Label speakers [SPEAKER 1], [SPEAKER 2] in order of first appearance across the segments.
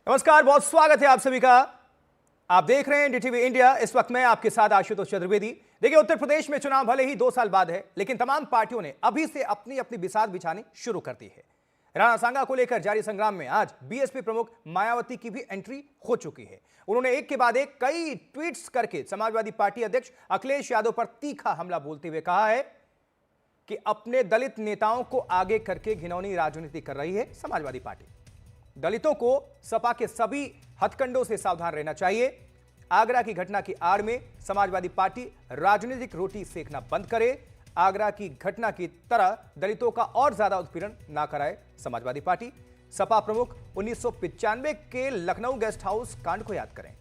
[SPEAKER 1] नमस्कार, बहुत स्वागत है आप सभी का। आप देख रहे हैं डीटीवी इंडिया। इस वक्त मैं आपके साथ आशुतोष चतुर्वेदी। देखिए, उत्तर प्रदेश में चुनाव भले ही 2 साल बाद है, लेकिन तमाम पार्टियों ने अभी से अपनी अपनी बिसात बिछानी शुरू कर दी है। राणा सांगा को लेकर जारी संग्राम में आज बीएसपी प्रमुख मायावती की भी एंट्री हो चुकी है। उन्होंने एक के बाद एक कई ट्वीट्स करके समाजवादी पार्टी अध्यक्ष अखिलेश यादव पर तीखा हमला बोलते हुए कहा है कि अपने दलित नेताओं को आगे करके घिनौनी राजनीति कर रही है समाजवादी पार्टी। दलितों को सपा के सभी हथकंडों से सावधान रहना चाहिए। आगरा की घटना की आड़ में समाजवादी पार्टी राजनीतिक रोटी सेकना बंद करे। आगरा की घटना की तरह दलितों का और ज्यादा उत्पीड़न ना कराए समाजवादी पार्टी। सपा प्रमुख 1995 के लखनऊ गेस्ट हाउस कांड को याद करें।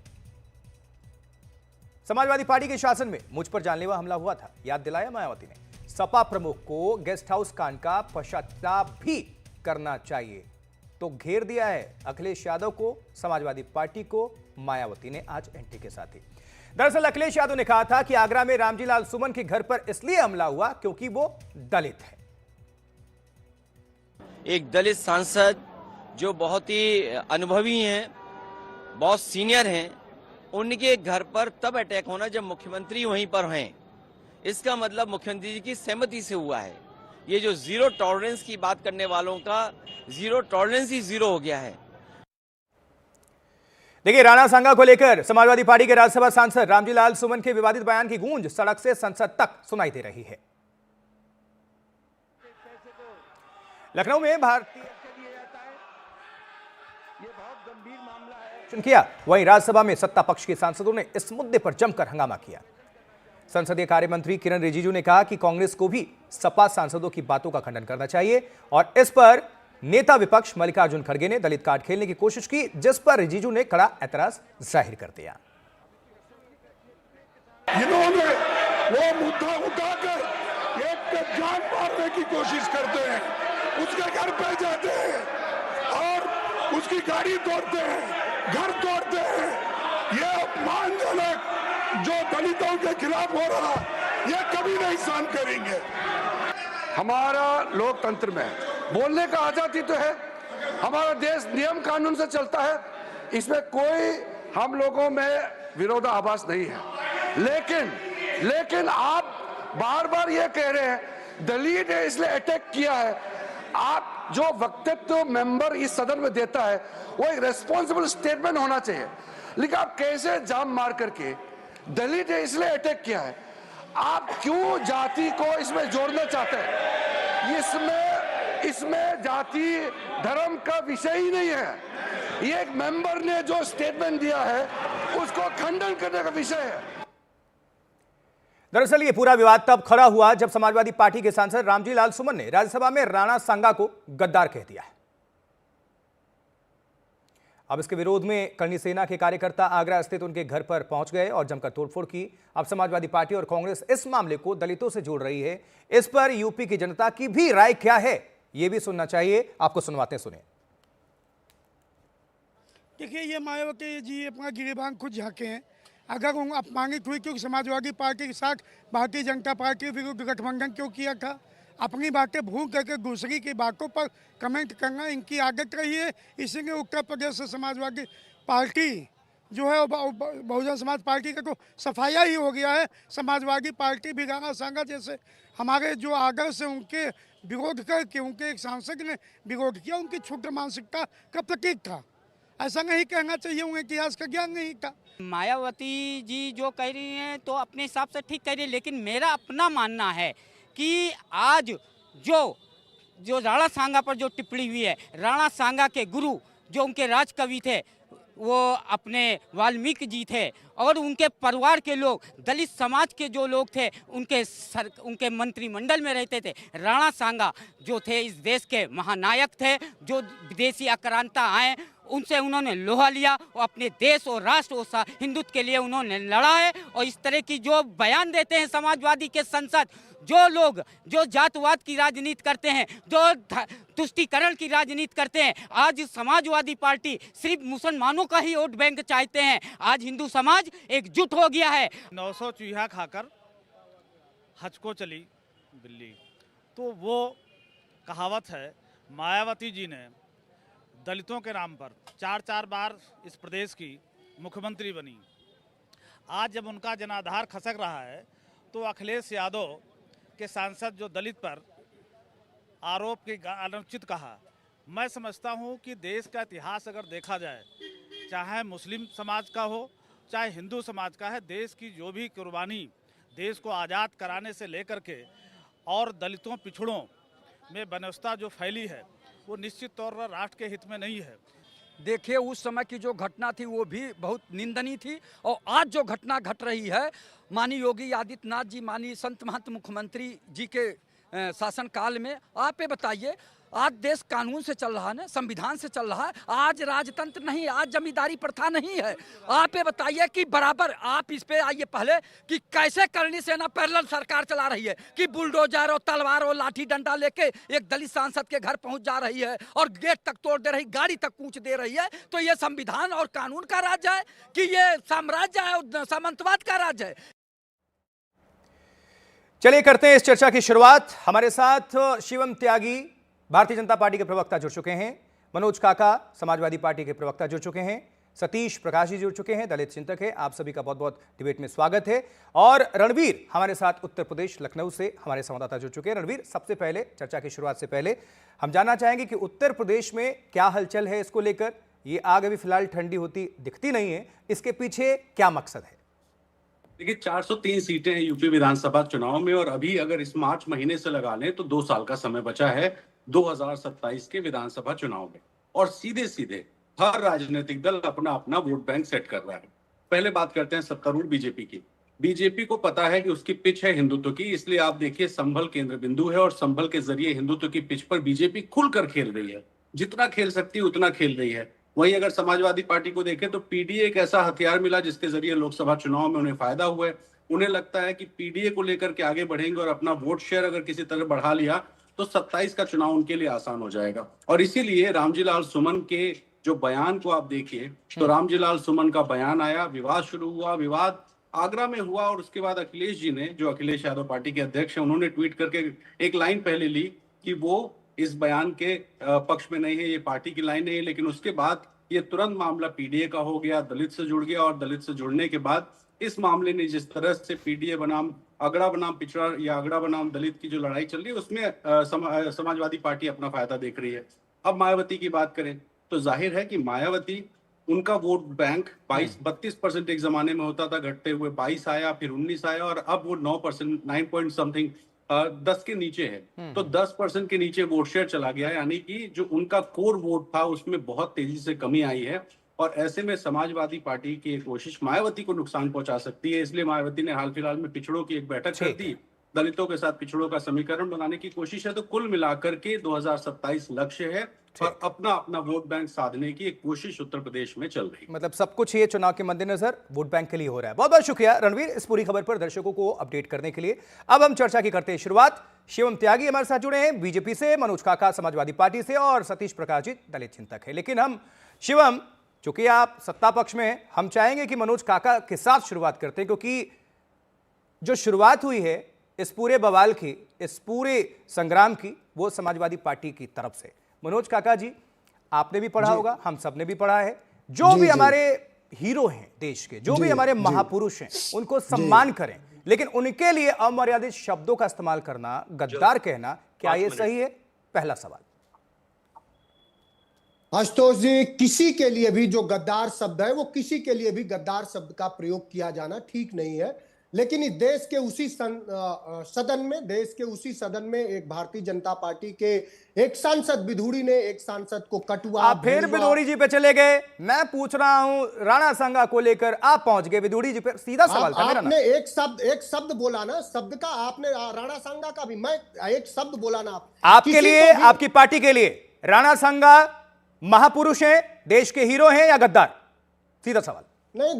[SPEAKER 1] समाजवादी पार्टी के शासन में मुझ पर जानलेवा हमला हुआ था, याद दिलाया मायावती ने। सपा प्रमुख को गेस्ट हाउस कांड का पश्चाताप भी करना चाहिए तो घेर दिया है अखिलेश यादव को समाजवादी पार्टी को मायावती ने आज एंट्री के साथ ही। दरअसल अखिलेश यादव ने कहा था कि आगरा में रामजी लाल सुमन के घर पर इसलिए हमला हुआ क्योंकि वो दलित है।
[SPEAKER 2] एक दलित सांसद जो बहुत ही अनुभवी हैं, बहुत सीनियर हैं, उनके घर पर तब अटैक होना जब मुख्यमंत्री वहीं पर हैं। इसका मतलब मुख्यमंत्री जी की सहमति से हुआ है। ये जो जीरो टॉलरेंस की बात करने वालों का जीरो टॉलरेंस ही जीरो हो गया है।
[SPEAKER 1] देखिए, राणा सांगा को लेकर समाजवादी पार्टी के राज्यसभा सांसद रामजी लाल सुमन के विवादित बयान की गूंज सड़क से संसद तक सुनाई दे रही है। लखनऊ में भारतीय किया, वहीं राज्यसभा में सत्ता पक्ष के सांसदों ने इस मुद्दे पर जमकर हंगामा किया। संसदीय कार्य मंत्री किरण रिजिजू ने कहा कि कांग्रेस को भी सपा सांसदों की बातों का खंडन करना चाहिए और इस पर नेता विपक्ष मल्लिकार्जुन खड़गे ने दलित कार्ड खेलने की कोशिश की, जिस पर रिजिजू ने कड़ा ऐतराज जाहिर कर दिया।
[SPEAKER 3] इन्होंने वो मुद्दा उठाकर एक पे जान मारने की कोशिश करते हैं, उसके घर पे जाते हैं और उसकी गाड़ी तोड़ते हैं, घर तोड़ते हैं। ये अपमानजनक जो दलितों के खिलाफ हो रहा, ये कभी नहीं सहन करेंगे। हमारा लोकतंत्र में बोलने का आजादी तो है, हमारा देश नियम कानून से चलता है, इसमें कोई हम लोगों में विरोधाभास नहीं है। लेकिन आप बार बार ये कह रहे हैं दलित ने इसलिए अटैक किया है। आप जो वक्तव्य मेंबर इस सदन में देता है वो एक रेस्पॉन्सिबल स्टेटमेंट होना चाहिए, लेकिन आप कैसे जाम मार करके दलित ने इसलिए अटैक किया है, आप क्यों जाति को इसमें जोड़ना चाहते हैं? इसमें जाति धर्म का विषय ही नहीं है। ये एक मेंबर ने जो स्टेटमेंट दिया है उसको खंडन करने का विषय है।
[SPEAKER 1] दरअसल ये पूरा विवाद तब खड़ा हुआ जब समाजवादी पार्टी के सांसद रामजी लाल सुमन ने राज्यसभा में राणा सांगा को गद्दार कह दिया है। अब इसके विरोध में करनी सेना के कार्यकर्ता आगरा स्थित उनके घर पर पहुंच गए और जमकर तोड़फोड़ की। अब समाजवादी पार्टी और कांग्रेस इस मामले को दलितों से जोड़ रही है। इस पर यूपी की जनता की भी राय क्या है, यह भी सुनना चाहिए। आपको सुनवाते हैं, सुनिए।
[SPEAKER 4] देखिए, ये मायावती जी अपना गिरेबान खुद झांके हैं। अगर वो अपमानित हुई क्योंकि समाजवादी पार्टी के साथ भारतीय जनता पार्टी के विरुद्ध गठबंधन क्यों किया था, अपनी बातें भूल करके दूसरी की बातों पर कमेंट करना इनकी आदत रही है। इसीलिए उत्तर प्रदेश से समाजवादी पार्टी जो है बहुजन समाज पार्टी का तो सफाया ही हो गया है। समाजवादी पार्टी भी राणा सांगा जैसे हमारे जो आगर से उनके विरोध करके उनके एक सांसद ने विरोध किया, उनकी क्षुद्र मानसिकता का प्रतीक था। ऐसा नहीं कहना चाहिए, उन्हें इतिहास का ज्ञान नहीं था।
[SPEAKER 5] मायावती जी जो कह रही हैं तो अपने हिसाब से ठीक कह रही है, लेकिन मेरा अपना मानना है कि आज जो राणा सांगा पर जो टिप्पणी हुई है, राणा सांगा के गुरु जो उनके राजकवि थे वो अपने वाल्मीकि जी थे और उनके परिवार के लोग, दलित समाज के जो लोग थे उनके मंत्रिमंडल में रहते थे। राणा सांगा जो थे इस देश के महानायक थे, जो विदेशी आक्रांता आए उनसे उन्होंने लोहा लिया और अपने देश और राष्ट्र और हिंदुत्व के लिए उन्होंने लड़ा है। और इस तरह की जो बयान देते हैं समाजवादी के सांसद, जो लोग जो जातवाद की राजनीति करते हैं, जो तुष्टीकरण की राजनीति करते हैं, आज समाजवादी पार्टी सिर्फ मुसलमानों का ही वोट बैंक चाहते हैं। आज हिंदू समाज एकजुट हो गया है।
[SPEAKER 6] 900 चूहा खाकर हज को चली बिल्ली, तो वो कहावत है। मायावती जी ने दलितों के नाम पर 4-4 बार इस प्रदेश की मुख्यमंत्री बनी। आज जब उनका जनाधार खसक रहा है तो अखिलेश यादव के सांसद जो दलित पर आरोप की अनुचित कहा, मैं समझता हूं कि देश का इतिहास अगर देखा जाए, चाहे मुस्लिम समाज का हो चाहे हिंदू समाज का है, देश की जो भी कुर्बानी देश को आज़ाद कराने से लेकर के और दलितों पिछड़ों में व्यवस्था जो फैली है वो निश्चित तौर पर राष्ट्र के हित में नहीं है।
[SPEAKER 7] देखिए उस समय की जो घटना थी वो भी बहुत निंदनीय थी, और आज जो घटना घट रही है, माननीय योगी आदित्यनाथ जी, माननीय संत महंत मुख्यमंत्री जी के शासनकाल में, आप ये बताइए, आज देश कानून से चल रहा है ना, संविधान से चल रहा है। आज राजतंत्र नहीं, आज जमींदारी प्रथा नहीं है। आप ये बताइए कि बराबर, आप इस पे आइए पहले कि कैसे करनी सेना पैरेलल सरकार चला रही है कि बुलडोजर और तलवार और लाठी डंडा लेके एक दलित सांसद के घर पहुंच जा रही है और गेट तक तोड़ दे रही, गाड़ी तक कूच दे रही है। तो ये संविधान और कानून का राज्य है कि ये साम्राज्य है और सामंतवाद का राज्य है?
[SPEAKER 1] चलिए करते हैं इस चर्चा की शुरुआत। हमारे साथ शिवम त्यागी भारतीय जनता पार्टी के प्रवक्ता जुड़ चुके हैं, मनोज काका समाजवादी पार्टी के प्रवक्ता जुड़ चुके हैं, सतीश प्रकाश जी जुड़ चुके हैं, दलित चिंतक है। आप सभी का बहुत बहुत डिबेट में स्वागत है। और रणवीर हमारे साथ उत्तर प्रदेश लखनऊ से हमारे संवाददाता जुड़ चुके हैं। रणवीर, सबसे पहले चर्चा की शुरुआत से पहले हम जानना चाहेंगे कि उत्तर प्रदेश में क्या हलचल है इसको लेकर। ये आग अभी फिलहाल ठंडी होती दिखती नहीं है, इसके पीछे क्या मकसद है?
[SPEAKER 8] देखिए 403 सीटें हैं यूपी विधानसभा चुनाव में, और अभी अगर इस मार्च महीने से लगा लें तो 2 साल का समय बचा है 2027 के विधानसभा चुनाव में, और सीधे सीधे हर राजनीतिक दल अपना अपना वोट बैंक सेट कर रहा है। पहले बात करते हैं सत्तारूढ़ बीजेपी की। बीजेपी को पता है कि उसकी पिच है हिंदुत्व की, इसलिए आप देखिए संभल केंद्र बिंदु है और संभल के जरिए हिंदुत्व की पिच पर बीजेपी खुलकर खेल रही है, जितना खेल सकती है उतना खेल रही है। वहीं अगर समाजवादी पार्टी को देखें तो पीडीए एक ऐसा हथियार मिला जिसके जरिए लोकसभा चुनाव में उन्हें फायदा हुआ है। उन्हें लगता है कि पीडीए को लेकर के आगे बढ़ेंगे और अपना वोट शेयर अगर किसी तरह बढ़ा लिया तो 27 का चुनाव उनके लिए आसान हो जाएगा। और इसीलिए रामजी लाल सुमन के जो बयान को आप देखिए तो रामजी लाल सुमन का बयान आया, विवाद शुरू हुआ, विवाद आगरा में हुआ, और उसके बाद अखिलेश जी ने, जो अखिलेश यादव पार्टी के अध्यक्ष हैं, उन्होंने ट्वीट करके एक लाइन पहले ली कि वो इस बयान के पक्ष में नहीं है, ये पार्टी की लाइन नहीं है। लेकिन उसके बाद ये तुरंत मामला पीडीए का हो गया, दलित से जुड़ गया, और दलित से जुड़ने के बाद इस मामले ने जिस तरह से पीडीए बनाम अगड़ा बनाम पिछड़ा या अगड़ा बनाम दलित की जो लड़ाई चल रही है उसमें समाजवादी पार्टी अपना फायदा देख रही है। अब मायावती की बात करें तो जाहिर है कि मायावती, उनका वोट बैंक 32% एक जमाने में होता था, घटते हुए 22 आया, फिर 19 आया, और अब वो 9%, 9 पॉइंट समथिंग 10 के नीचे है। तो 10% के नीचे वोट शेयर चला गया, यानी कि जो उनका कोर वोट था उसमें बहुत तेजी से कमी आई है। और ऐसे में समाजवादी पार्टी की एक कोशिश मायावती को नुकसान पहुंचा सकती है। इसलिए मायावती ने हाल फिलहाल में पिछड़ों की एक बैठक कर दी, दलितों के साथ पिछड़ों का समीकरण बनाने की कोशिश है। तो कुल मिलाकर के 2027 लक्ष्य है और अपना अपना वोट बैंक साधने की एक कोशिश उत्तर प्रदेश में चल रही है।
[SPEAKER 1] मतलब सब कुछ ये चुनाव के मद्देनजर वोट बैंक के लिए हो रहा है। बहुत बहुत शुक्रिया रणवीर इस पूरी खबर पर दर्शकों को अपडेट करने के लिए। अब हम चर्चा की करते हैं शुरुआत। शिवम त्यागी हमारे साथ जुड़े हैं बीजेपी से, मनोज काका समाजवादी पार्टी से, और सतीश प्रकाश जी दलित चिंतक है। लेकिन हम शिवम, चूंकि आप सत्ता पक्ष में हैं, हम चाहेंगे कि मनोज काका के साथ शुरुआत करते हैं, क्योंकि जो शुरुआत हुई है इस पूरे बवाल की, इस पूरे संग्राम की, वो समाजवादी पार्टी की तरफ से। मनोज काका जी, आपने भी पढ़ा होगा, हम सब ने भी पढ़ा है, जो भी हमारे हीरो हैं देश के, जो भी हमारे महापुरुष हैं, उनको सम्मान करें, लेकिन उनके लिए अमर्यादित शब्दों का इस्तेमाल करना, गद्दार कहना, क्या यह सही है? पहला सवाल।
[SPEAKER 9] आशुतोष जी, किसी के लिए भी जो गद्दार शब्द है, वो किसी के लिए भी गद्दार शब्द का प्रयोग किया जाना ठीक नहीं है। लेकिन इस देश के उसी सदन में, देश के उसी सदन में एक भारतीय जनता पार्टी के एक सांसद विधूड़ी ने एक सांसद को कटुआ,
[SPEAKER 1] आप फिर विधूड़ी जी पे चले गए। मैं पूछ रहा हूं राणा सांगा को लेकर, आप पहुंच गए विधूड़ी जी पे। सीधा सवाल था मेरा ना।
[SPEAKER 9] आपने एक शब्द बोला ना, शब्द का आपने राणा सांगा का भी, मैं एक शब्द बोला ना।
[SPEAKER 1] आपके लिए, आपकी पार्टी के लिए राणा सांगा महापुरुष हैं, देश के हीरो हैं या गद्दार? सीधा सवाल।
[SPEAKER 9] नहीं,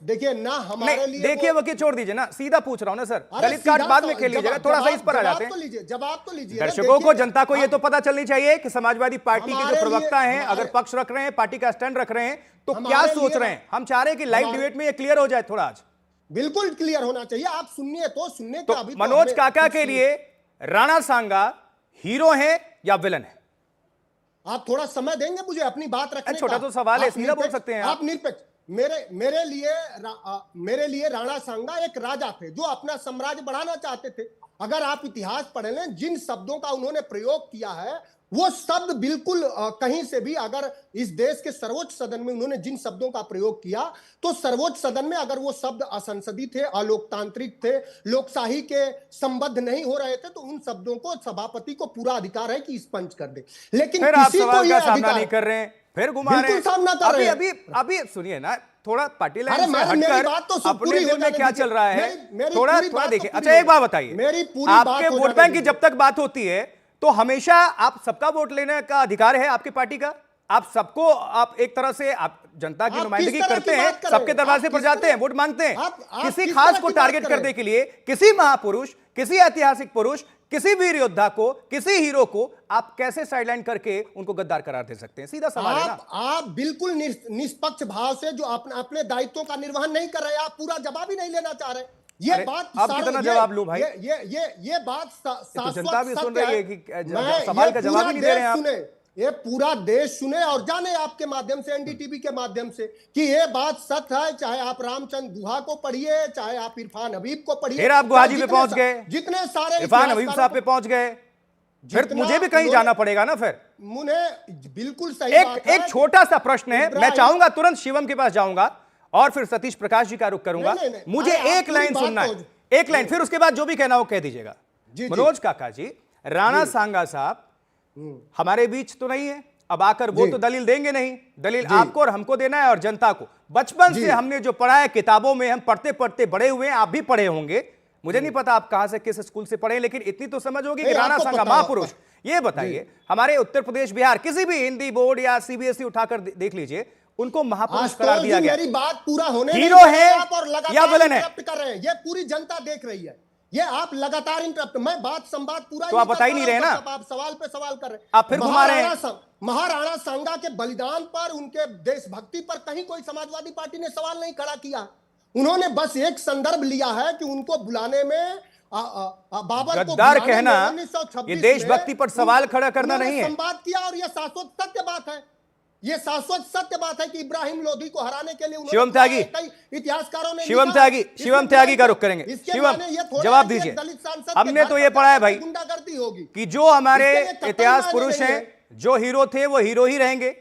[SPEAKER 9] देखिए ना, हमारे लिए
[SPEAKER 1] देखिए वकील छोड़ दीजिए ना, सीधा पूछ रहा हूं ना सर। दलित कार्ड बाद में खेल लीजिएगा, थोड़ा सा इस पर आ जाते हैं।
[SPEAKER 9] जवाब तो लीजिए।
[SPEAKER 1] दर्शकों को, जनता को ये तो पता चलनी चाहिए कि समाजवादी पार्टी के जो प्रवक्ता हैं, अगर पक्ष रख रहे हैं, पार्टी का स्टैंड रख रहे हैं, तो क्या सोच रहे हैं। हम चाह रहे हैं कि लाइव डिबेट में ये क्लियर हो जाए थोड़ा आज।
[SPEAKER 9] बिल्कुल क्लियर होना चाहिए। आप सुनिए तो सुनने का अभी
[SPEAKER 1] मनोज काका के लिए राणा सांगा हीरो हैं या विलन है?
[SPEAKER 9] आप थोड़ा समय देंगे मुझे अपनी बात रखने का?
[SPEAKER 1] छोटा तो सवाल है,
[SPEAKER 9] आप
[SPEAKER 1] सीधा बोल
[SPEAKER 9] निरपेक्ष-
[SPEAKER 1] सकते हैं
[SPEAKER 9] आप निरपेक्ष। मेरे लिए राणा सांगा एक राजा थे जो अपना साम्राज्य बढ़ाना चाहते थे। अगर आप इतिहास पढ़ लें, जिन शब्दों का उन्होंने प्रयोग किया है वो शब्द बिल्कुल कहीं से भी, अगर इस देश के सर्वोच्च सदन में उन्होंने जिन शब्दों का प्रयोग किया, तो सर्वोच्च सदन में अगर वो शब्द असंसदीय थे, अलोकतांत्रिक थे, लोकशाही के संबद्ध नहीं हो रहे थे, तो उन शब्दों को सभापति को पूरा अधिकार है कि स्पंज कर दे। लेकिन
[SPEAKER 1] फिर आप
[SPEAKER 9] किसी को
[SPEAKER 1] सवाल का
[SPEAKER 9] ये
[SPEAKER 1] सामना
[SPEAKER 9] अधिकार
[SPEAKER 1] नहीं कर रहे हैं, फिर घुमा रहे
[SPEAKER 9] बिल्कुल
[SPEAKER 1] हैं।
[SPEAKER 9] सामना कर रहे हैं।
[SPEAKER 1] अभी सुनिए ना, थोड़ा पार्टी
[SPEAKER 9] अरे
[SPEAKER 1] लाइन से
[SPEAKER 9] मेरी
[SPEAKER 1] हटकर
[SPEAKER 9] बात तो सब
[SPEAKER 1] अपने
[SPEAKER 9] पूरी हो
[SPEAKER 1] दिल में
[SPEAKER 9] जाने
[SPEAKER 1] क्या
[SPEAKER 9] दीजिए।
[SPEAKER 1] चल रहा है
[SPEAKER 9] मेरी
[SPEAKER 1] थोड़ा
[SPEAKER 9] पूरी बात तो
[SPEAKER 1] देखिए।
[SPEAKER 9] पूरी
[SPEAKER 1] अच्छा,
[SPEAKER 9] हो
[SPEAKER 1] एक बात
[SPEAKER 9] जाने-
[SPEAKER 1] बताइए,
[SPEAKER 9] मेरी पूरी बात
[SPEAKER 1] आपके
[SPEAKER 9] हो
[SPEAKER 1] वोट
[SPEAKER 9] जाने
[SPEAKER 1] बैंक की
[SPEAKER 9] दीजिए।
[SPEAKER 1] जब तक बात होती है तो हमेशा आप सबका वोट लेने का अधिकार है आपकी पार्टी का। आप सबको, आप एक तरह से आप जनता की
[SPEAKER 9] आप
[SPEAKER 1] नुमाइंदगी
[SPEAKER 9] किस तरह
[SPEAKER 1] करते
[SPEAKER 9] की
[SPEAKER 1] हैं,
[SPEAKER 9] बात कर रहे
[SPEAKER 1] सबके
[SPEAKER 9] हैं?
[SPEAKER 1] दरवाजे
[SPEAKER 9] आप
[SPEAKER 1] पर
[SPEAKER 9] किस
[SPEAKER 1] जाते
[SPEAKER 9] तरह-
[SPEAKER 1] हैं, वोट मांगते हैं।
[SPEAKER 9] आप
[SPEAKER 1] किसी
[SPEAKER 9] किस
[SPEAKER 1] खास
[SPEAKER 9] तरह
[SPEAKER 1] को
[SPEAKER 9] की बात
[SPEAKER 1] टारगेट
[SPEAKER 9] कर रहे
[SPEAKER 1] करने
[SPEAKER 9] हैं?
[SPEAKER 1] के लिए, किसी महापुरुष, किसी ऐतिहासिक पुरुष, किसी वीर योद्धा को, किसी हीरो को आप कैसे साइडलाइन करके उनको गद्दार करार दे सकते हैं? सीधा सवाल है ना।
[SPEAKER 9] आप बिल्कुल निष्पक्ष भाव से जो अपने दायित्वों का निर्वहन नहीं कर रहे, आप पूरा जवाब ही नहीं लेना चाह रहे। ये
[SPEAKER 1] अरे,
[SPEAKER 9] बात
[SPEAKER 1] अब कितना जवाब लूं भाई?
[SPEAKER 9] ये बात
[SPEAKER 1] तो जनता भी सुन रही है कि
[SPEAKER 9] मैं
[SPEAKER 1] सवाल का जवाब ही नहीं दे रहे हैं आप।
[SPEAKER 9] सुने, ये पूरा देश सुने और जाने आपके माध्यम से, एनडीटीवी के माध्यम से, कि ये बात सत्य है। चाहे आप रामचंद्र गुहा को पढ़िए, चाहे आप इरफान हबीब को पढ़िए,
[SPEAKER 1] फिर आप गुहाजी पे पहुंच गए,
[SPEAKER 9] जितने सारे
[SPEAKER 1] इरफान हबीब साहब पे पहुंच गए, फिर
[SPEAKER 9] जितना
[SPEAKER 1] मुझे भी कहीं
[SPEAKER 9] लोग-
[SPEAKER 1] जाना पड़ेगा ना। फिर
[SPEAKER 9] मुझे बिल्कुल सही बात है।
[SPEAKER 1] एक छोटा सा प्रश्न है, मैं
[SPEAKER 9] इब्राहिम-
[SPEAKER 1] चाहूंगा तुरंत शिवम के पास जाऊंगा और फिर सतीश प्रकाश जी का रुख करूंगा।
[SPEAKER 9] नहीं, नहीं, नहीं।
[SPEAKER 1] मुझे
[SPEAKER 9] अरे, आप
[SPEAKER 1] एक लाइन
[SPEAKER 9] पूरी
[SPEAKER 1] सुनना
[SPEAKER 9] बात
[SPEAKER 1] है, एक लाइन, फिर उसके बाद जो भी कहना हो कह दीजिएगा।
[SPEAKER 9] जी।
[SPEAKER 1] मनोज काका जी, राणा सांगा साहब हमारे बीच तो नहीं है, अब आकर वो
[SPEAKER 9] जी।
[SPEAKER 1] तो दलील देंगे नहीं। दलील
[SPEAKER 9] जी।
[SPEAKER 1] आपको और हमको देना है और जनता को। बचपन
[SPEAKER 9] जी।
[SPEAKER 1] से हमने जो पढ़ा है किताबों में, हम पढ़ते पढ़ते बड़े हुए हैं, आप भी पढ़े होंगे। मुझे नहीं पता आप कहां से, किस स्कूल से पढ़े, लेकिन इतनी तो समझ होगी कि
[SPEAKER 9] नहीं,
[SPEAKER 1] राणा
[SPEAKER 9] आपको
[SPEAKER 1] सांगा
[SPEAKER 9] पता होगा।
[SPEAKER 1] महापुरुष। ये बताइए, हमारे उत्तर प्रदेश, बिहार, किसी भी हिंदी बोर्ड या सीबीएसई उठाकर देख लीजिए, उनको महापुरुष करार
[SPEAKER 9] आशुतोष
[SPEAKER 1] दिया
[SPEAKER 9] जी,
[SPEAKER 1] गया।
[SPEAKER 9] मेरी बात पूरा होने
[SPEAKER 1] हीरो
[SPEAKER 9] नहीं दे रहे
[SPEAKER 1] है
[SPEAKER 9] आप और लगातार
[SPEAKER 1] या विलन है?
[SPEAKER 9] इंटरप्ट कर रहे हैं। ये पूरी जनता देख रही है, ये आप लगातार इंटरप्ट। मैं बात संवाद पूरा
[SPEAKER 1] तो आप बता ही नहीं रहे ना।
[SPEAKER 9] आप सवाल पे सवाल कर रहे हैं।
[SPEAKER 1] आप फिर घुमा रहे हैं।
[SPEAKER 9] महाराणा सांगा के बलिदान पर, उनके देशभक्ति पर कहीं कोई समाजवादी पार्टी ने सवाल नहीं खड़ा किया। उन्होंने बस एक संदर्भ लिया है कि उनको बुलाने में बाबर को
[SPEAKER 1] गद्दार
[SPEAKER 9] बुलाने
[SPEAKER 1] कहना,
[SPEAKER 9] में 1926
[SPEAKER 1] ये देशभक्ति पर सवाल खड़ा करना
[SPEAKER 9] उन्होंने
[SPEAKER 1] नहीं है।
[SPEAKER 9] संवाद किया और ये शाश्वत सत्य बात है। ये शाश्वत सत्य बात है कि इब्राहिम लोधी को हराने के लिए उन्होंने
[SPEAKER 1] शिवम त्यागी,
[SPEAKER 9] कई इतिहासकारों ने
[SPEAKER 1] शिवम
[SPEAKER 9] लिखा।
[SPEAKER 1] त्यागी,
[SPEAKER 9] इसके
[SPEAKER 1] शिवम त्यागी का
[SPEAKER 9] माने-
[SPEAKER 1] रुख करेंगे।
[SPEAKER 9] इसके
[SPEAKER 1] शिवम,
[SPEAKER 9] माने ये थोड़ा
[SPEAKER 1] जवाब
[SPEAKER 9] है कि एक
[SPEAKER 1] दीजिए।
[SPEAKER 9] दलित सांसद के
[SPEAKER 1] हमने
[SPEAKER 9] घर
[SPEAKER 1] तो ये
[SPEAKER 9] पर
[SPEAKER 1] पढ़ा है भाई
[SPEAKER 9] गुंडागर्दी होगी
[SPEAKER 1] कि जो हमारे
[SPEAKER 9] इसके लिए कतई
[SPEAKER 1] इतिहास
[SPEAKER 9] मायने
[SPEAKER 1] पुरुष
[SPEAKER 9] नहीं
[SPEAKER 1] हैं,
[SPEAKER 9] है।
[SPEAKER 1] जो हीरो थे वो हीरो ही रहेंगे।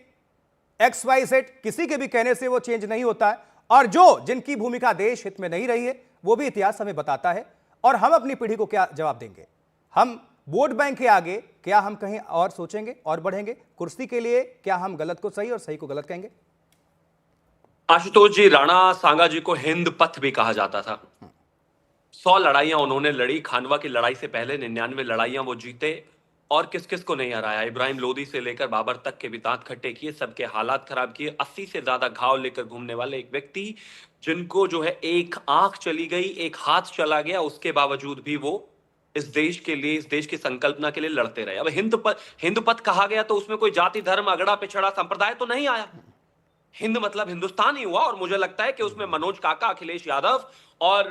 [SPEAKER 1] XYZ किसी के भी कहने से वो चेंज नहीं होता है, और जो जिनकी भूमिका देश हित में नहीं रही है वो भी इतिहास हमें बताता है। और हम अपनी पीढ़ी को क्या जवाब देंगे? हम वोट बैंक के आगे क्या हम कहीं और सोचेंगे और बढ़ेंगे? कुर्सी के लिए क्या हम गलत को सही और सही को गलत कहेंगे?
[SPEAKER 10] आशुतोष जी, राणा सांगा जी को हिंद पथ भी कहा जाता था। 100 लड़ाइयां उन्होंने लड़ी। खानवा की लड़ाई से पहले 99 लड़ाइयां वो जीते और किस किस को नहीं हराया। इब्राहिम लोधी से लेकर बाबर तक के भी दांत खट्टे किए, सबके हालात खराब किए। 80 से ज्यादा घाव लेकर घूमने वाले एक व्यक्ति, जिनको जो है एक आंख चली गई, एक हाथ चला गया, उसके बावजूद भी वो इस देश के लिए, इस देश की संकल्पना के लिए लड़ते रहे। अब हिंद पथ कहा गया तो उसमें कोई जाति, धर्म, अगड़ा पिछड़ा संप्रदाय तो नहीं आया। हिंद मतलब हिंदुस्तान ही हुआ। और मुझे लगता है कि उसमें मनोज काका, अखिलेश यादव और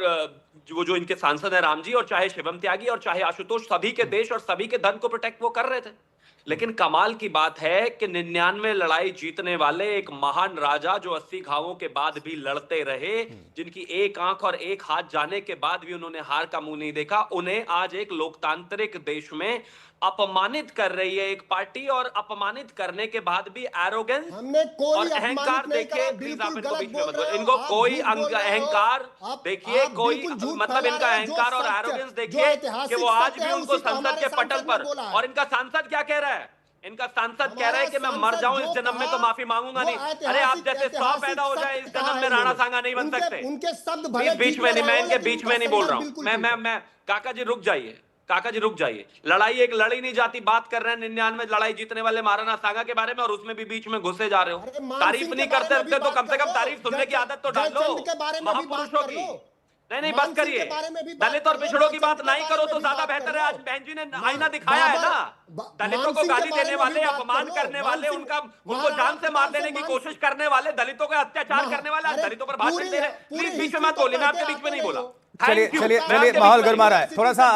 [SPEAKER 10] जो इनके सांसद है राम जी, और चाहे शिवम त्यागी और चाहे आशुतोष, सभी के देश और सभी के धन को प्रोटेक्ट वो कर रहे थे। लेकिन कमाल की बात है कि 99 लड़ाई जीतने वाले एक महान राजा, जो 80 घावों के बाद भी लड़ते रहे, जिनकी एक आंख और एक हाथ जाने के बाद भी उन्होंने हार का मुंह नहीं देखा, उन्हें आज एक लोकतांत्रिक देश में अपमानित कर रही है एक पार्टी। और अपमानित करने के बाद भी एरोगेंस
[SPEAKER 9] हमने कोई
[SPEAKER 10] और
[SPEAKER 9] अपमानित
[SPEAKER 10] अहंकार
[SPEAKER 9] नहीं
[SPEAKER 10] देखिए।
[SPEAKER 9] करा,
[SPEAKER 10] प्लीज
[SPEAKER 9] बिल्कुल
[SPEAKER 10] आप इनको
[SPEAKER 9] गलत
[SPEAKER 10] बीच में
[SPEAKER 9] बोल
[SPEAKER 10] मत
[SPEAKER 9] रहे
[SPEAKER 10] बोलो।
[SPEAKER 9] हो,
[SPEAKER 10] इनको
[SPEAKER 9] आप
[SPEAKER 10] कोई
[SPEAKER 9] झूठ बोल रहे हो।
[SPEAKER 10] अहंकार
[SPEAKER 9] आप
[SPEAKER 10] देखिए, कोई
[SPEAKER 9] बिल्कुल झूठ
[SPEAKER 10] मतलब
[SPEAKER 9] फैला
[SPEAKER 10] इनका
[SPEAKER 9] रहे हो। जो
[SPEAKER 10] अहंकार और
[SPEAKER 9] सत्य-
[SPEAKER 10] एरोगेंस
[SPEAKER 9] जो
[SPEAKER 10] देखिए
[SPEAKER 9] ऐतिहासिक
[SPEAKER 10] कि वो आज
[SPEAKER 9] सत्य
[SPEAKER 10] भी
[SPEAKER 9] है,
[SPEAKER 10] उनको
[SPEAKER 9] उसी को
[SPEAKER 10] संसद
[SPEAKER 9] हमारे
[SPEAKER 10] के पटल
[SPEAKER 9] सांसद ने
[SPEAKER 10] पर,
[SPEAKER 9] बोला है।
[SPEAKER 10] और इनका सांसद क्या कह रहा है? इनका सांसद कह रहा है कि मैं मर
[SPEAKER 9] हमारा
[SPEAKER 10] जाऊं इस
[SPEAKER 9] सांसद
[SPEAKER 10] जन्म में
[SPEAKER 9] जो
[SPEAKER 10] तो
[SPEAKER 9] कहा,
[SPEAKER 10] माफी मांगूंगा
[SPEAKER 9] वो
[SPEAKER 10] नहीं। अरे आप जैसे 100 पैदा हो जाए, इस
[SPEAKER 9] सत्य
[SPEAKER 10] जन्म में
[SPEAKER 9] कहा है
[SPEAKER 10] राणा
[SPEAKER 9] उन्होंने।
[SPEAKER 10] सांगा नहीं बन सकते।
[SPEAKER 9] उनके शब्द भले
[SPEAKER 10] बीच में नहीं, मैं इनके बीच में नहीं बोल रहा हूँ।
[SPEAKER 9] बिल्कुल
[SPEAKER 10] मैं काका जी रुक जाइए, काका जी रुक जाइए। लड़ाई एक लड़ी नहीं जाती। बात कर रहे हैं 99 लड़ाई जीतने वाले महाराणा सांगा के बारे में, और उसमें भी बीच में घुसे जा रहे हो।
[SPEAKER 9] अरे मान
[SPEAKER 10] तारीफ
[SPEAKER 9] सिंह
[SPEAKER 10] नहीं
[SPEAKER 9] के बारे
[SPEAKER 10] करते
[SPEAKER 9] में भी
[SPEAKER 10] रहते तो
[SPEAKER 9] बात
[SPEAKER 10] कम से कम
[SPEAKER 9] करो।
[SPEAKER 10] तारीफ सुनने की आदत तो डाल लो
[SPEAKER 9] जयचंद के बारे में भी बात
[SPEAKER 10] महापुरुषों
[SPEAKER 9] कर
[SPEAKER 10] की।
[SPEAKER 9] लो।
[SPEAKER 10] नहीं
[SPEAKER 9] मान
[SPEAKER 10] बस
[SPEAKER 9] सिंह
[SPEAKER 10] करिए।
[SPEAKER 9] के बारे में भी बात
[SPEAKER 10] दलित और
[SPEAKER 9] कर लो,
[SPEAKER 10] पिछड़ों की बात
[SPEAKER 9] जयचंद के
[SPEAKER 10] नहीं करो
[SPEAKER 9] बारे
[SPEAKER 10] तो
[SPEAKER 9] में भी
[SPEAKER 10] ज्यादा
[SPEAKER 9] बात
[SPEAKER 10] बेहतर
[SPEAKER 9] कर
[SPEAKER 10] है।
[SPEAKER 9] लो।
[SPEAKER 10] आज बहन जी ने आईना दिखाया है ना। दलितों को गाली देने वाले, अपमान करने वाले, उनको जान से मार देने की कोशिश करने वाले, दलितों का अत्याचार करने वाले, आज दलितों पर भाषण दे रहे। प्लीज बीच में मत बोलिए, मैं आपके बीच में नहीं बोला।
[SPEAKER 1] चलिए
[SPEAKER 10] Thank you.
[SPEAKER 1] चलिए
[SPEAKER 10] मैं
[SPEAKER 1] चलिए,
[SPEAKER 10] आपके
[SPEAKER 1] माहौल
[SPEAKER 10] बीच में
[SPEAKER 1] गरमा रहा है, थोड़ा सा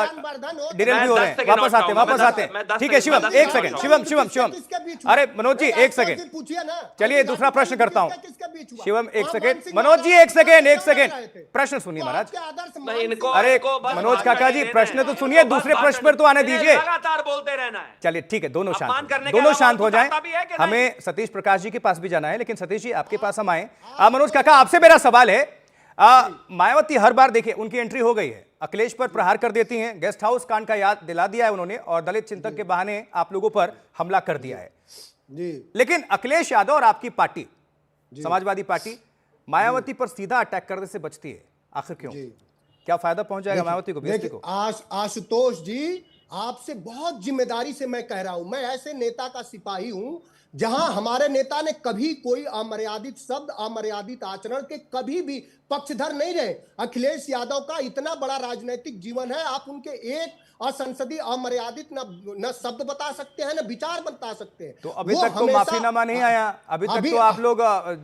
[SPEAKER 1] डिटेल भी हो रहे हैं, वापस आते हैं वापस आते हैं। ठीक है शिवम, एक सेकंड, शिवम शिवम शिवम, अरे मनोज जी एक सेकंड,
[SPEAKER 9] पूछिए ना।
[SPEAKER 1] चलिए दूसरा प्रश्न करता हूं।
[SPEAKER 9] किसके बीच हुआ?
[SPEAKER 1] शिवम एक
[SPEAKER 9] और
[SPEAKER 1] सेकंड,
[SPEAKER 9] मान सिंह
[SPEAKER 1] मनोज जी एक सेकंड, प्रश्न सुनिए महाराज।
[SPEAKER 9] आपके आदर्श मान
[SPEAKER 10] नहीं, इनको
[SPEAKER 1] अरे
[SPEAKER 10] इनको बस
[SPEAKER 1] मनोज
[SPEAKER 10] बात
[SPEAKER 1] काका
[SPEAKER 10] करने
[SPEAKER 1] जी
[SPEAKER 10] देना
[SPEAKER 1] प्रश्न
[SPEAKER 10] है।
[SPEAKER 1] तो सुनिए,
[SPEAKER 10] इनको बस
[SPEAKER 1] दूसरे
[SPEAKER 10] बात
[SPEAKER 1] प्रश्न पर
[SPEAKER 10] करने-
[SPEAKER 1] तो आने
[SPEAKER 10] इन्हें
[SPEAKER 1] दीजिए।
[SPEAKER 10] लगातार बोलते रहना है।
[SPEAKER 1] चलिए ठीक है, दोनों
[SPEAKER 10] अपमान
[SPEAKER 1] शांत
[SPEAKER 10] करने
[SPEAKER 1] हो,
[SPEAKER 10] के
[SPEAKER 1] दोनों
[SPEAKER 10] अलावा
[SPEAKER 1] शांत हो
[SPEAKER 10] कुछ
[SPEAKER 1] जाएं।
[SPEAKER 10] आता भी है कि नहीं?
[SPEAKER 1] हमें सतीश प्रकाश जी के पास भी जाना है, लेकिन सतीश जी आपके पास हम आए। मनोज काका आपसे मेरा सवाल है, मायावती हर बार देखिए उनकी एंट्री हो गई है, अखिलेश पर प्रहार कर देती हैं, गेस्ट हाउस कांड का याद दिला दिया है उन्होंने, और दलित चिंतक के बहाने आप लोगों पर हमला कर दिया है
[SPEAKER 9] जी।
[SPEAKER 1] लेकिन अखिलेश यादव और आपकी पार्टी समाजवादी पार्टी मायावती पर सीधा अटैक करने से बचती है, आखिर क्यों? क्या फायदा पहुंच जाएगा मायावती को, बीएसपी को?
[SPEAKER 9] आशुतोष जी, आपसे बहुत जिम्मेदारी से मैं कह रहा हूं, मैं ऐसे नेता का सिपाही हूं जहां हमारे नेता ने कभी कोई अमर्यादित शब्द, अमर्यादित आचरण के कभी भी पक्षधर नहीं रहे। अखिलेश यादव का इतना बड़ा राजनीतिक जीवन है, आप उनके एक असंसदीय अमर्यादित न शब्द बता सकते हैं, न विचार बता सकते हैं।
[SPEAKER 1] तो अभी तक तो माफीनामा नहीं आया, अभी तक तो आप लोग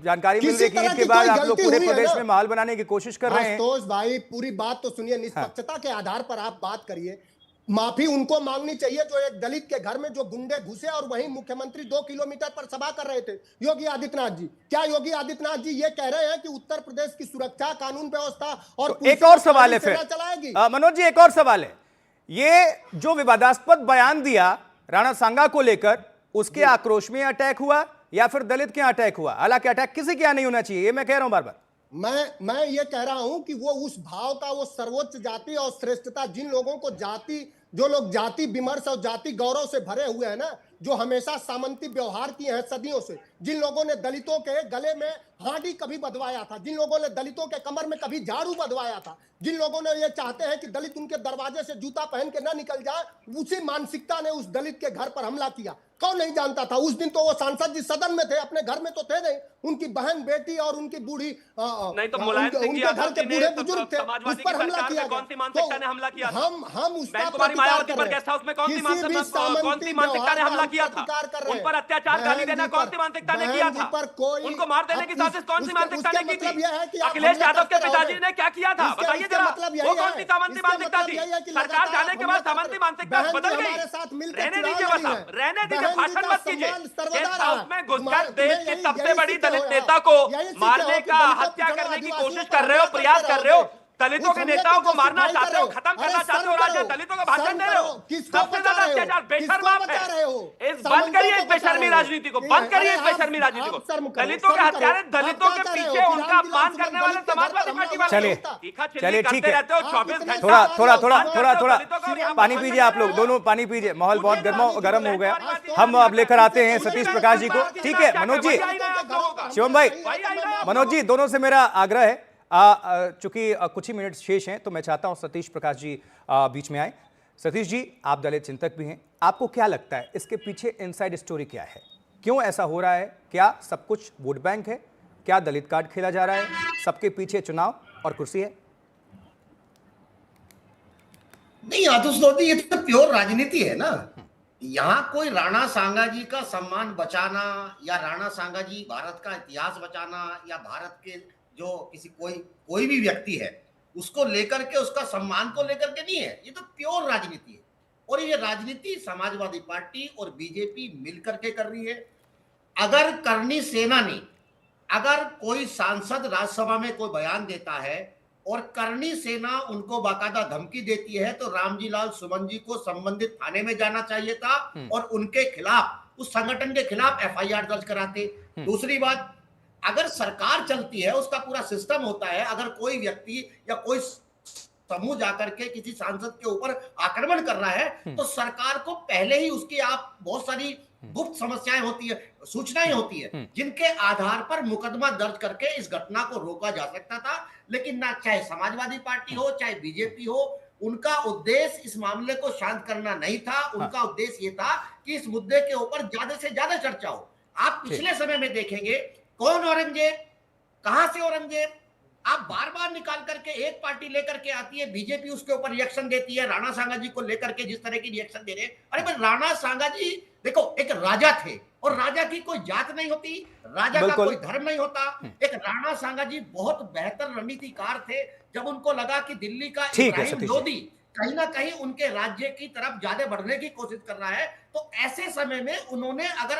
[SPEAKER 1] जानकारी मिल रही है कि ईद के बाद आप लोग पूरे प्रदेश में माहौल बनाने की कोशिश कर रहे हैं।
[SPEAKER 9] आशुतोष भाई पूरी बात तो सुनिए, निष्पक्षता के आधार पर आप बात करिए। माफी उनको मांगनी चाहिए जो एक दलित के घर में जो गुंडे घुसे और वहीं मुख्यमंत्री 2 किलोमीटर पर सभा कर रहे थे, योगी आदित्यनाथ जी। क्या योगी आदित्यनाथ जी ये कह रहे हैं कि उत्तर प्रदेश की सुरक्षा, कानून व्यवस्था और
[SPEAKER 1] तो एक और सवाल है फिर
[SPEAKER 9] चलाएगी?
[SPEAKER 1] मनोज जी एक और सवाल है, ये जो विवादास्पद बयान दिया राणा सांगा को लेकर, उसके आक्रोश में अटैक हुआ या फिर दलित के अटैक हुआ? हालांकि अटैक किसी के यहां नहीं होना चाहिए, ये मैं कह रहा हूं बार बार।
[SPEAKER 9] मैं ये कह रहा हूं कि वो उस भाव का, वो सर्वोच्च जाति और श्रेष्ठता, जिन लोगों को जो लोग जाति विमर्श और जाति गौरव से भरे हुए हैं ना, जो हमेशा सामंती व्यवहार किए हैं सदियों से, जिन लोगों ने दलितों के गले में हांडी कभी बधवाया था, जिन लोगों ने दलितों के कमर में कभी झाड़ू बधवाया था, जिन लोगों ने ये चाहते हैं कि दलित उनके दरवाजे से जूता पहन के ना निकल जाए, उसी मानसिकता ने उस दलित के घर पर हमला किया। कौन नहीं जानता था? उस दिन तो वो सांसद जी सदन में थे, अपने घर में तो थे नहीं, उनकी बहन बेटी और उनकी बूढ़ी
[SPEAKER 10] नहीं तो मुलायम सिंह
[SPEAKER 9] उनके घर के बूढ़े बुजुर्ग थे, उस पर हमला किया गया।
[SPEAKER 10] कौन सी मानसिकता ने हमला किया था?
[SPEAKER 9] हम उसका
[SPEAKER 10] कुमारी मायावती पर गेस्ट हाउस में कौन सी मानसिकता ने हमला किया था? उन पर अत्याचार, गाली देना कौन सी मानसिकता ने किया था? उनको मार देने की साजिश कौन सी मानसिकता ने की थी? अखिलेश यादव के पिताजी ने क्या किया था बताइए जरा, वो कौन सी सामंती मानसिकता थी? सरकार जाने के बाद सामंती मानसिकता बदल गई। रहने दीजिए बस, आप रहने दीजिए, भाषण मत कीजिए। गेस्ट हाउस में घुसकर देश की सबसे बड़ी दलित नेता को मारने का, हत्या करने की कोशिश कर रहे हो, प्रयास कर रहे हो, दलितों के नेताओं को मारना चाहते हो, खत्म करना चाहते हो, राज्य दलितों का भाषण दे रहे हो, सबसे ज्यादा अत्याचार बेशर्म आप है। इस बंद करिए इस बेशर्मी राजनीति को, बंद करिए इस बेशर्मी राजनीति को। दलितों के हत्यारे, दलितों के पीछे उनका अपमान करने वाले समाजवादी पार्टी वाले
[SPEAKER 1] चलिए
[SPEAKER 10] चलिए
[SPEAKER 1] ठीक है,
[SPEAKER 10] 24 घंटे
[SPEAKER 1] थोड़ा पानी पीजिए आप लोग दोनों, पानी पीजिए, माहौल बहुत गर्म हो गया। हम अब लेकर आते हैं सतीश प्रकाश जी को। ठीक है मनोज जी, शिवम भाई, मनोज जी, दोनों से मेरा आग्रह है, चूंकि कुछ ही मिनट शेष हैं तो मैं चाहता हूं सतीश प्रकाश जी बीच में आए। सतीश जी, आप दलित चिंतक भी हैं, आपको क्या लगता है इसके पीछे इनसाइड स्टोरी क्या है? क्यों ऐसा हो रहा है? क्या सब कुछ वोट बैंक है? क्या दलित कार्ड खेला जा रहा है? सबके पीछे चुनाव और कुर्सी है?
[SPEAKER 11] नहीं आतुष, ये तो प्योर राजनीति है ना। यहाँ कोई राणा सांगा जी का सम्मान बचाना या राणा सांगा जी भारत का इतिहास बचाना या भारत के जो कोई भी व्यक्ति है उसको लेकर के, उसका सम्मान को लेकर के नहीं है, ये तो प्योर राजनीति है। और ये राजनीति समाजवादी पार्टी और बीजेपी मिलकर के कर रही है। अगर करनी सेना ने, अगर कोई सांसद राज्यसभा में कोई बयान देता है और करनी सेना उनको बाकायदा धमकी देती है, तो रामजी लाल सुमन जी को संबंधित थाने में जाना चाहिए था और उनके खिलाफ, उस संगठन के खिलाफ FIR दर्ज कराते। दूसरी बात, अगर सरकार चलती है, उसका पूरा सिस्टम होता है, अगर कोई व्यक्ति या कोई समूह जाकर के किसी सांसद के ऊपर आक्रमण कर रहा है तो सरकार को पहले ही उसकी आप बहुत सारी गुप्त समस्याएं होती है, सूचनाएं होती है, जिनके आधार पर मुकदमा दर्ज करके इस घटना को रोका जा सकता था। लेकिन ना, चाहे समाजवादी पार्टी हो चाहे बीजेपी हो, उनका उद्देश्य इस मामले को शांत करना नहीं था। उनका उद्देश्य ये था कि इस मुद्दे के ऊपर ज्यादा से ज्यादा चर्चा हो। आप पिछले समय में देखेंगे, कौन औरंगजेब, कहां से औरंगजेब, आप बार बार निकाल करके एक पार्टी लेकर के आती है, बीजेपी उसके ऊपर रिएक्शन देती है, राणा सांगा जी को लेकर के जिस तरह की रिएक्शन दे रहे हैं। अरे भाई राणा सांगा जी देखो एक राजा थे और राजा की कोई जात नहीं होती, राजा का
[SPEAKER 1] बिल्कुल।
[SPEAKER 11] कोई धर्म नहीं होता। एक राणा सांगा जी बहुत बेहतर रणनीतिकार थे। जब उनको लगा कि दिल्ली का
[SPEAKER 1] ठीक है,
[SPEAKER 11] इब्राहिम
[SPEAKER 1] सतीश जी।
[SPEAKER 11] लोदी कहीं ना कहीं उनके राज्य की तरफ ज्यादा बढ़ने की कोशिश कर रहा है, तो ऐसे समय में उन्होंने अगर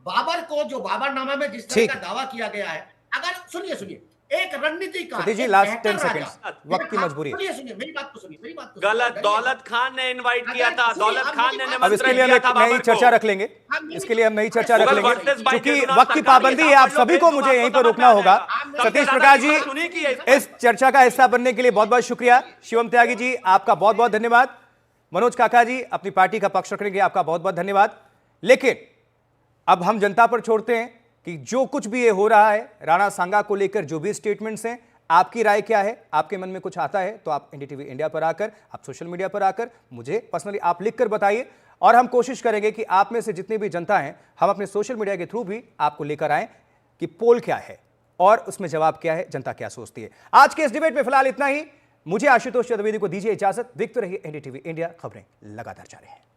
[SPEAKER 11] बाबर को, जो बाबरनामा में जिस तरह
[SPEAKER 1] ठीक
[SPEAKER 11] का
[SPEAKER 1] है।
[SPEAKER 11] दावा किया गया है, अगर सुनिए एक रणनीतिकार,
[SPEAKER 1] सतीश जी,
[SPEAKER 11] एक
[SPEAKER 1] लास्ट
[SPEAKER 11] बेहतर
[SPEAKER 1] 10
[SPEAKER 11] राजा,
[SPEAKER 1] सेकंड्स, वक्त की मजबूरी है।
[SPEAKER 11] सुनिए मेरी बात तो सुनिए, मेरी बात तो
[SPEAKER 10] गलत,
[SPEAKER 11] सुनिए।
[SPEAKER 10] दौलत खान ने इनवाइट किया
[SPEAKER 11] अगर
[SPEAKER 10] था,
[SPEAKER 11] सुनिए,
[SPEAKER 10] दौलत
[SPEAKER 11] आप
[SPEAKER 10] खान
[SPEAKER 11] मेरी
[SPEAKER 10] ने
[SPEAKER 11] बात-
[SPEAKER 1] अब इसके लिए हम
[SPEAKER 10] निमंत्रण
[SPEAKER 1] एक
[SPEAKER 10] दिया था
[SPEAKER 1] नई
[SPEAKER 10] बाबर
[SPEAKER 1] चर्चा
[SPEAKER 10] को।
[SPEAKER 1] रख लेंगे, इसके लिए हम नई चर्चा रख
[SPEAKER 10] मुगल
[SPEAKER 1] लेंगे,
[SPEAKER 10] वर्सेस भाई
[SPEAKER 1] क्योंकि
[SPEAKER 10] देवनाथ
[SPEAKER 1] वक्त की
[SPEAKER 10] सरकार
[SPEAKER 1] पाबंदी
[SPEAKER 10] ये
[SPEAKER 1] है,
[SPEAKER 10] था,
[SPEAKER 1] आप
[SPEAKER 10] हम लोग
[SPEAKER 1] सभी को
[SPEAKER 10] हिंदू
[SPEAKER 1] मुझे
[SPEAKER 10] बात
[SPEAKER 1] यहीं
[SPEAKER 10] को
[SPEAKER 1] पर
[SPEAKER 10] समझ
[SPEAKER 1] रुकना
[SPEAKER 10] में आ
[SPEAKER 1] होगा।
[SPEAKER 10] जाएगा।
[SPEAKER 1] सतीश
[SPEAKER 10] सबसे
[SPEAKER 1] प्रकाश
[SPEAKER 10] ज्यादा
[SPEAKER 1] जी,
[SPEAKER 10] सुनी की है
[SPEAKER 1] इस चर्चा का हिस्सा बनने के लिए बहुत बहुत शुक्रिया। शिवम त्यागी जी, आपका बहुत बहुत धन्यवाद। मनोज काका जी, अपनी पार्टी का पक्ष रखने के लिए आपका बहुत बहुत धन्यवाद। लेकिन अब हम जनता पर छोड़ते हैं कि जो कुछ भी ये हो रहा है, राणा सांगा को लेकर जो भी स्टेटमेंट्स हैं, आपकी राय क्या है? आपके मन में कुछ आता है तो आप एनडीटीवी इंडिया पर आकर, आप सोशल मीडिया पर आकर मुझे पर्सनली आप लिखकर बताइए, और हम कोशिश करेंगे कि आप में से जितनी भी जनता है, हम अपने सोशल मीडिया के थ्रू भी आपको लेकर आएं कि पोल क्या है और उसमें जवाब क्या है, जनता क्या सोचती है। आज के इस डिबेट में फिलहाल इतना ही। मुझे आशुतोष चतुर्वेदी को दीजिए इजाजत। देखते रहिए एनडीटीवी इंडिया, खबरें लगातार जारी हैं।